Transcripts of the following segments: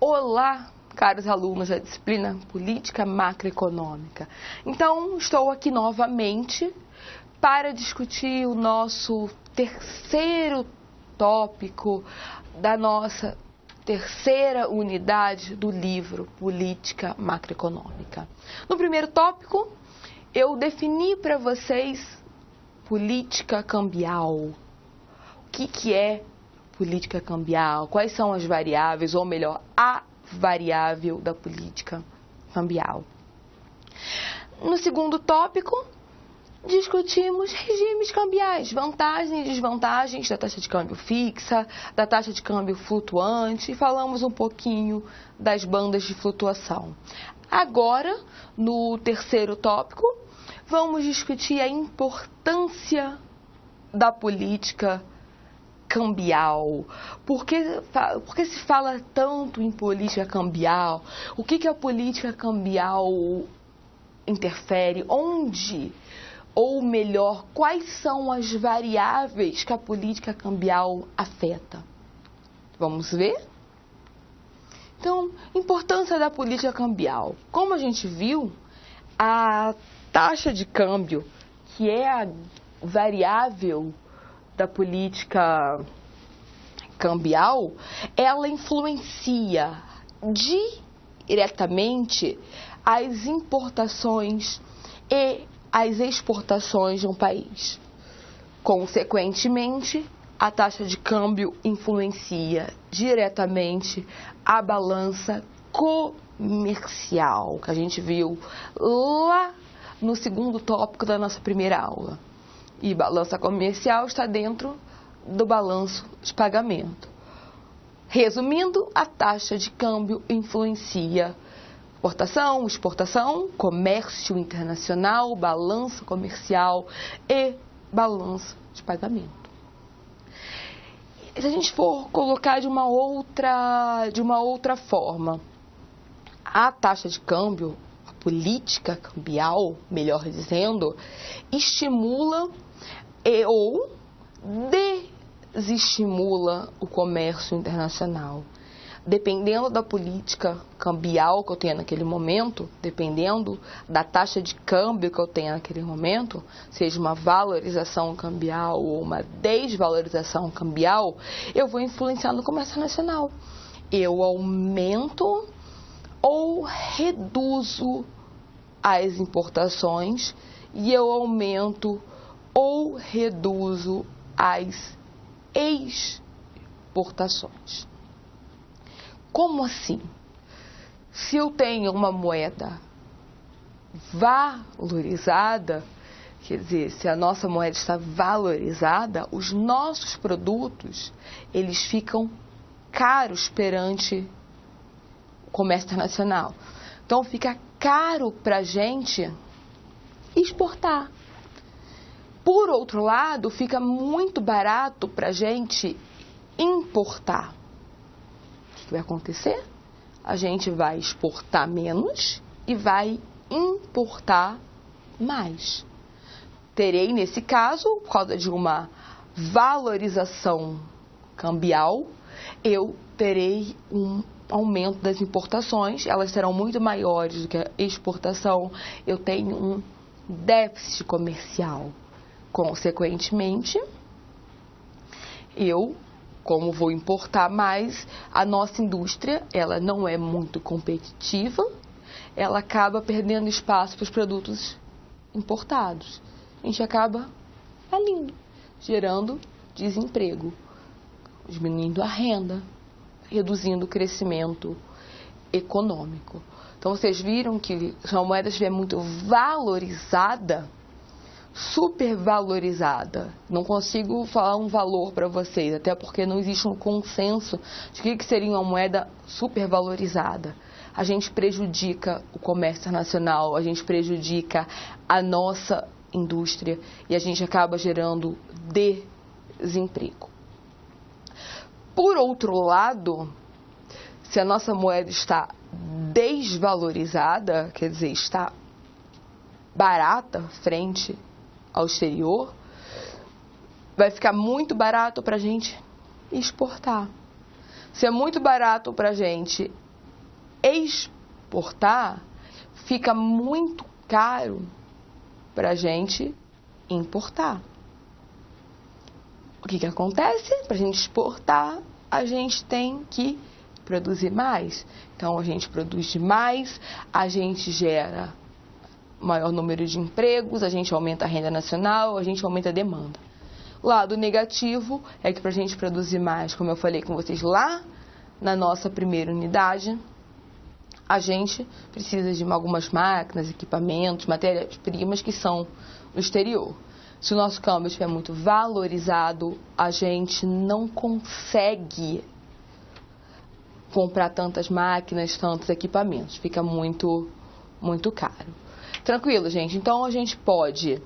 Olá, caros alunos da disciplina Política Macroeconômica. Então, estou aqui novamente para discutir o nosso terceiro tópico da nossa terceira unidade do livro Política Macroeconômica. No primeiro tópico, eu defini para vocês política cambial. O que é política cambial? Quais são as variáveis, ou melhor, a variável da política cambial? No segundo tópico, discutimos regimes cambiais, vantagens e desvantagens da taxa de câmbio fixa, da taxa de câmbio flutuante, e falamos um pouquinho das bandas de flutuação. Agora, no terceiro tópico, vamos discutir a importância da política cambial. Por que se fala tanto em política cambial? O que a política cambial interfere? Onde? Ou melhor, quais são as variáveis que a política cambial afeta? Vamos ver? Então, importância da política cambial. Como a gente viu, a taxa de câmbio, que é a variável da política cambial, ela influencia diretamente as importações e as exportações de um país. Consequentemente, a taxa de câmbio influencia diretamente a balança comercial, que a gente viu lá no segundo tópico da nossa primeira aula. E balança comercial está dentro do balanço de pagamento. Resumindo, a taxa de câmbio influencia importação, exportação, comércio internacional, balança comercial e balanço de pagamento. Se a gente for colocar de uma outra forma, a taxa de câmbio, a política cambial, melhor dizendo, estimula ou desestimula o comércio internacional. Dependendo da política cambial que eu tenha naquele momento, dependendo da taxa de câmbio que eu tenha naquele momento, seja uma valorização cambial ou uma desvalorização cambial, eu vou influenciar no comércio nacional. Eu aumento ou reduzo as importações e eu aumento ou reduzo as exportações. Como assim? Se eu tenho uma moeda valorizada, quer dizer, se a nossa moeda está valorizada, os nossos produtos, eles ficam caros perante o comércio internacional. Então, fica caro para a gente exportar. Por outro lado, fica muito barato para a gente importar. O que vai acontecer? A gente vai exportar menos e vai importar mais. Terei, nesse caso, por causa de uma valorização cambial, eu terei um aumento das importações, elas serão muito maiores do que a exportação, eu tenho um déficit comercial. Consequentemente, como vou importar mais, a nossa indústria, ela não é muito competitiva, ela acaba perdendo espaço para os produtos importados. A gente acaba falindo, gerando desemprego, diminuindo a renda, reduzindo o crescimento econômico. Então, vocês viram que se a moeda estiver muito valorizada, supervalorizada, não consigo falar um valor para vocês, até porque não existe um consenso de que seria uma moeda supervalorizada. A gente prejudica o comércio internacional, a gente prejudica a nossa indústria e a gente acaba gerando desemprego. Por outro lado, se a nossa moeda está desvalorizada, quer dizer, está barata frente ao exterior, vai ficar muito barato para a gente exportar. Se é muito barato para a gente exportar, fica muito caro para a gente importar. O que acontece? Para a gente exportar, a gente tem que produzir mais. Então, a gente produz mais, a gente gera maior número de empregos, a gente aumenta a renda nacional, a gente aumenta a demanda. O lado negativo é que para a gente produzir mais, como eu falei com vocês lá na nossa primeira unidade, a gente precisa de algumas máquinas, equipamentos, matérias-primas que são do exterior. Se o nosso câmbio estiver muito valorizado, a gente não consegue comprar tantas máquinas, tantos equipamentos. Fica muito caro. Tranquilo, gente? Então, a gente pode,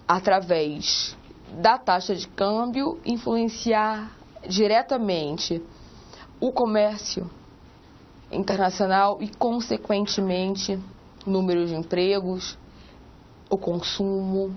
através da taxa de câmbio, influenciar diretamente o comércio internacional e, consequentemente, o número de empregos, o consumo,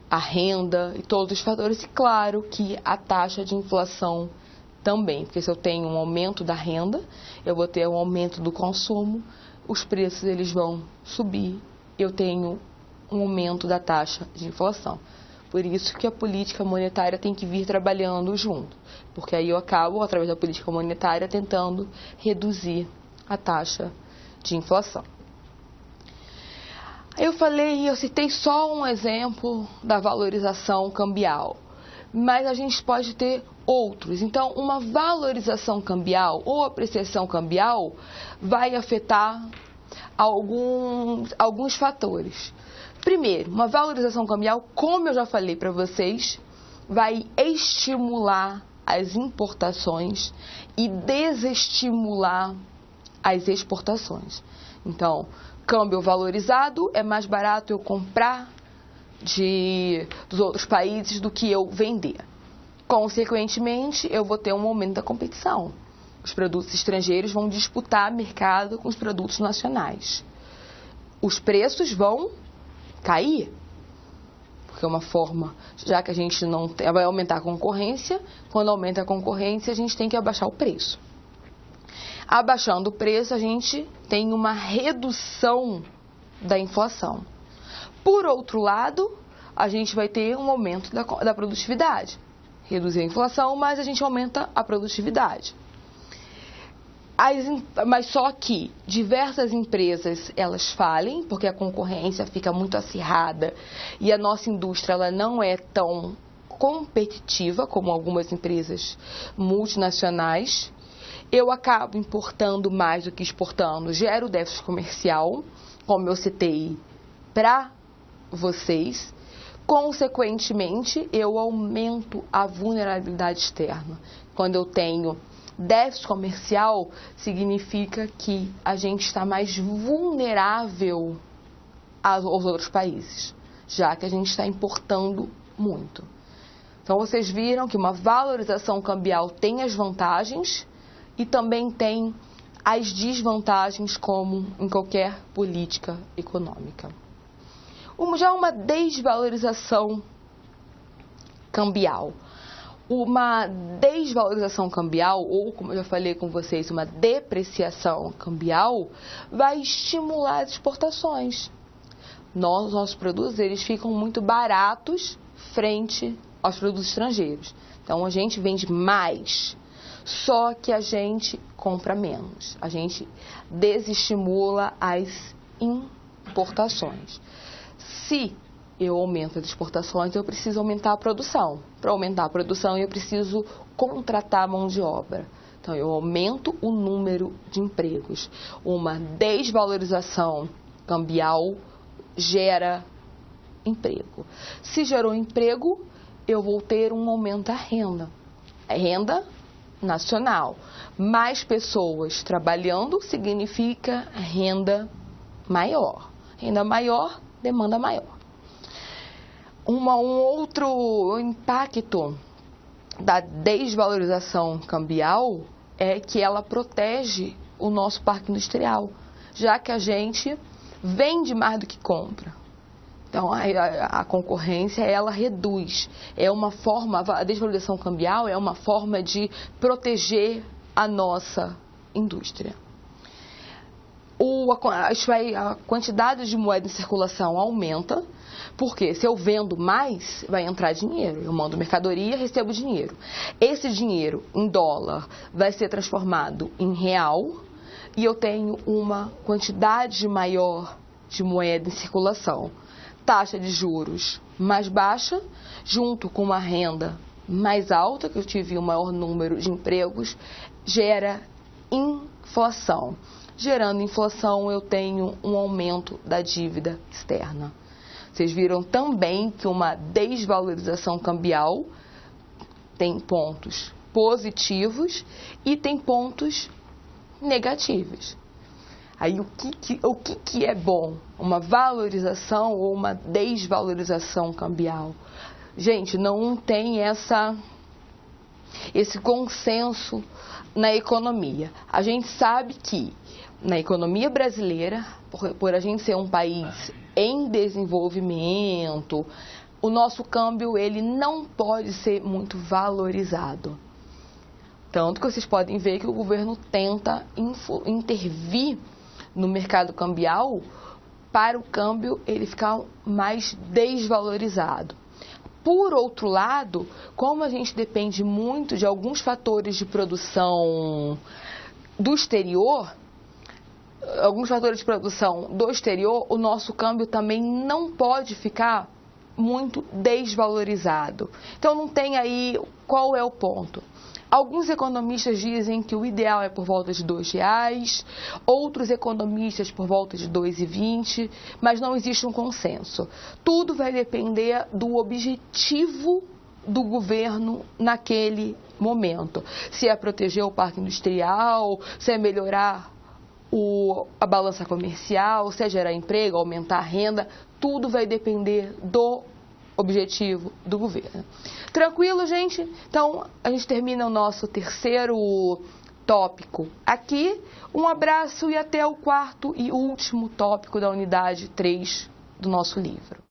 a renda e todos os fatores. E claro que a taxa de inflação também, porque se eu tenho um aumento da renda, eu vou ter um aumento do consumo, os preços eles vão subir, eu tenho um aumento da taxa de inflação. Por isso que a política monetária tem que vir trabalhando junto, porque aí eu acabo, através da política monetária, tentando reduzir a taxa de inflação. Eu citei só um exemplo da valorização cambial, mas a gente pode ter outros. Então, uma valorização cambial ou apreciação cambial vai afetar alguns fatores. Primeiro, uma valorização cambial, como eu já falei para vocês, vai estimular as importações e desestimular as exportações. Então, câmbio valorizado, é mais barato eu comprar dos outros países do que eu vender. Consequentemente, eu vou ter um aumento da competição. Os produtos estrangeiros vão disputar mercado com os produtos nacionais. Os preços vão cair, porque é uma forma, já que a gente não tem, vai aumentar a concorrência, quando aumenta a concorrência, a gente tem que abaixar o preço. Abaixando o preço, a gente tem uma redução da inflação. Por outro lado, a gente vai ter um aumento da produtividade. Reduzir a inflação, mas a gente aumenta a produtividade. Mas só que diversas empresas elas falem, porque a concorrência fica muito acirrada e a nossa indústria ela não é tão competitiva como algumas empresas multinacionais. Eu acabo importando mais do que exportando, gero déficit comercial, como eu citei para vocês. Consequentemente, eu aumento a vulnerabilidade externa. Quando eu tenho déficit comercial, significa que a gente está mais vulnerável aos outros países, já que a gente está importando muito. Então, vocês viram que uma valorização cambial tem as vantagens e também tem as desvantagens, como em qualquer política econômica. Já uma desvalorização cambial. Uma desvalorização cambial, ou como eu já falei com vocês, uma depreciação cambial, vai estimular as exportações. Nossos produtos eles ficam muito baratos frente aos produtos estrangeiros. Então, a gente vende mais, só que a gente compra menos. A gente desestimula as importações. Se eu aumento as exportações, eu preciso aumentar a produção. Para aumentar a produção, eu preciso contratar mão de obra. Então, eu aumento o número de empregos. Uma desvalorização cambial gera emprego. Se gerou emprego, eu vou ter um aumento da renda. Renda nacional. Mais pessoas trabalhando significa renda maior. Renda maior, demanda maior. Um outro impacto da desvalorização cambial é que ela protege o nosso parque industrial, já que a gente vende mais do que compra. Então, a concorrência, ela reduz. É uma forma, a desvalorização cambial é uma forma de proteger a nossa indústria. a quantidade de moeda em circulação aumenta, porque se eu vendo mais, vai entrar dinheiro. Eu mando mercadoria, recebo dinheiro. Esse dinheiro em dólar vai ser transformado em real e eu tenho uma quantidade maior de moeda em circulação. Taxa de juros mais baixa, junto com uma renda mais alta, que eu tive um maior número de empregos, gera inflação. Gerando inflação, eu tenho um aumento da dívida externa. Vocês viram também que uma desvalorização cambial tem pontos positivos e tem pontos negativos. Aí o que é bom? Uma valorização ou uma desvalorização cambial? Gente, não tem esse consenso na economia. A gente sabe que na economia brasileira, por a gente ser um país em desenvolvimento, o nosso câmbio ele não pode ser muito valorizado. Tanto que vocês podem ver que o governo tenta intervir no mercado cambial para o câmbio ele ficar mais desvalorizado. Por outro lado, como a gente depende muito de alguns fatores de produção do exterior, o nosso câmbio também não pode ficar muito desvalorizado. Então não tem aí qual é o ponto. Alguns economistas dizem que o ideal é por volta de R$2, outros economistas por volta de 2,20, mas não existe um consenso. Tudo vai depender do objetivo do governo naquele momento. Se é proteger o parque industrial, se é melhorar a balança comercial, se é gerar emprego, aumentar a renda, tudo vai depender do objetivo do governo. Tranquilo, gente? Então, a gente termina o nosso terceiro tópico aqui. Um abraço e até o quarto e último tópico da unidade 3 do nosso livro.